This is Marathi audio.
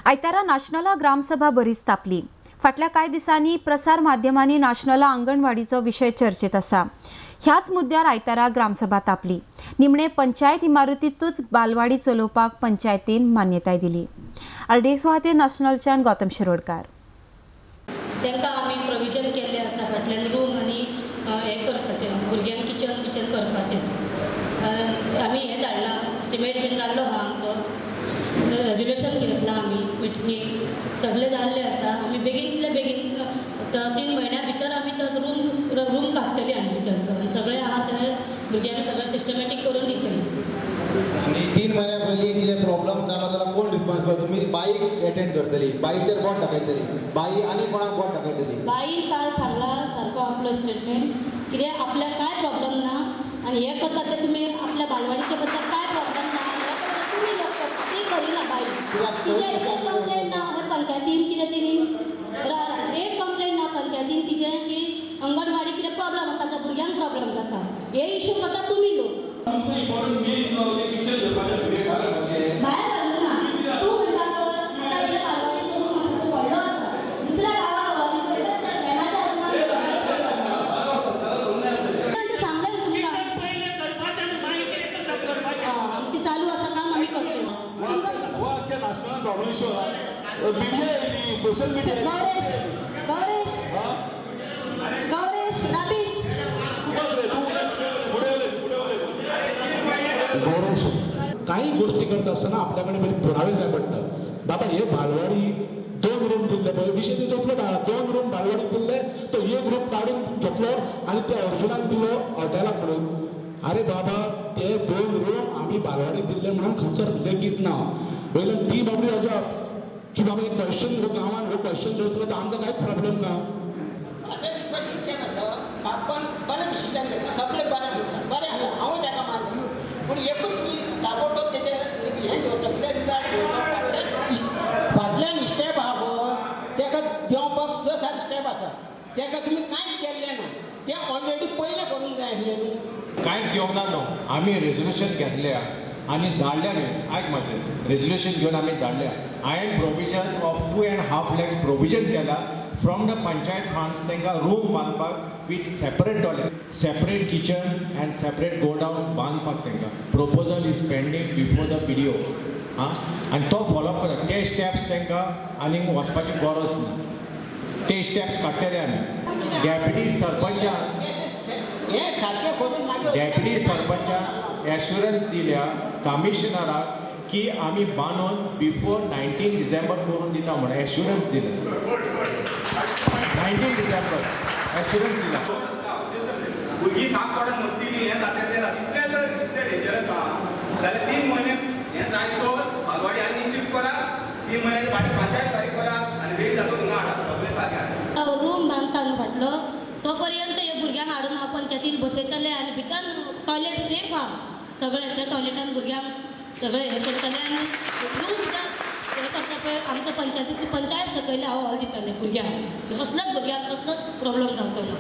आयतारा नाशनला ग्रामसभा बरीच तापली। फाटल्या कांय दिसांनी प्रसार माध्यमांनी नाशनला अंगणवाडीचो विशय चर्चेत आसा। ह्याच मुद्द्यार आयतारा ग्रामसभा तापली। निमणे पंचायत इमारतीतूच बालवाडी चलोवपाक पंचायतीन मान्यताय दिली। RDX वाहाते नॅशनलच्यान गौतम शिरोडकार। तांकां आमी प्रोविजन केल्ले आसा फाटल्यान रूम आनी हे करपाचें भुरग्यांक किचन करपाचें। आमी हे धाडला एस्टिमेट बीन जाल्लो आहा आमचो रेजोल्युशन घेतला आमी मिटिंगेक सगळे जाल्ले आसा। आमी बेगीनतले बेगीन 3 म्हयन्या भितर आमी तो रूम काडटली आमी भितर सगळे आहा ते भुरग्यांक सगळे सिस्टमॅटीक करून दितली। आनी 3 म्हयन्या पयलीं कितें प्रॉब्लम जालो जाल्यार कोण रिस्पॉन्सिबल? तुमी बाईक अटेंड करतली, बाईचेर बोट दाखयतली, बाई आनी कोणाक बोट दाखयतली? बाईन काल सांगला सारको आपलो स्टेटमेंट कित्याक आपल्याक कांय प्रॉब्लम ना आनी हे करता ते तुमी आपल्या बालवाडीचे बद्दल कांय प्रॉब्लम ना तुमी ती करिना बाई तिजे एक कंप्लेंट ना हे पंचायतीन कितें तेणी एक कंप्लेंट ना पंचायतीन तिजे की अंगणवाडी कितें प्रॉब्लम जाता त्या भुरग्यांक प्रॉब्लम जाता हे इशू करता तुमी लोक। भायर घालूं ना तूं म्हणटा आतां हे बालवाडीचो रूम आसा तो व्हडलो आसा दुसऱ्या गांवांनी पळय शेणाच्या रुमांत सांगलें तुमकां आमची चालू आसा काम आमी करतली। गौरेश राबी काही गोष्टी करत असताना आपल्याकडे पुरावे जाय पडटा। बाबा हे बालवाडी 2 रूम दिल्ले पळय विशय तिचो 2 रूम बालवाडी दिल्ले तो एक रूम काढून घेतलो आणि ते अर्जुनाक दिलो हॉटेलाक म्हणून। अरे बाबा ते 2 रूम आम्ही बालवाडी दिल्ले म्हणून खंयसर लेगीत ना वयल्यान ती बाबडी अजाप की बाबा एक क्वेश्चन हो गांवान हो क्वेश्चन जोडटलो तर आमकां कांयच प्रॉब्लेम ना। बरें डिसिजन घेतला सगळे बरें आसा हांव ताका मानता पूण एकूच तुमी ताबडतोब तेजें हें घेवचो कितें फाटल्यान स्टेप आहा पळय ताका देंवपाक 6-7 स्टेप आसा ताका तुमी कांयच केल्लें ना तें ऑलरेडी पयलें करूंक जाय आसलें न्हू। कांयच घेवंक ना न्हू आमी रेजोल्युशन घेतल्या आनी धाडल्या न्ही आयक म्हाजें रेजोल्युशन घेवन आमी धाडल्या। हांवें प्रोविजन ऑफ 2.5 lakhs प्रोविजन केला फ्रॉम द पंचायत फंड्स तांकां रूम बांदपाक with separate toilet separate kitchen end separate godown बांदपाक तांकां proposal is pending before the PDO आनी तो फॉलोअप करात ते स्टेप्स तांकां आनीक वचपाची गरज ना ते स्टेप्स काडटले आमी। डेप्युटी सरपंचान एश्युरन्स दिल्या कमिशनराक की आमी बांदून बिफोर 19 डिसेंबर करून दिता म्हणून एश्युरन्स दिले 19 डिसेंबर एश्युरन्स दिला। भुरगीं साप पडत म्हणटी हें जाता तें जाता इतलें डेंजरस आहा जाल्यार 3 म्हयने हें जाय सो बालवाडी आनी शिफ्ट करा 3 म्हयने भाडी पंचायत फारीक करा आनी वेग जातो थिंगा हाडा सगळे सारकें हाडा। रूम बांदता न्हू फाटलो तो पर्यंत हे भुरग्यांक हाडून हांव पंचायतीन बसयतले आनी भितर टॉयलेट सेफ आहा सगळे त्या टॉयलेटान भुरग्यांक सगळे हे करतले आनी रूम भितर हे करता पळय आमच्या पंचायतीची पंचायत सकयले हांव हॉल दितलें भुरग्यांक कसलोच भुरग्यांक कसलोच प्रॉब्लम जावचो ना।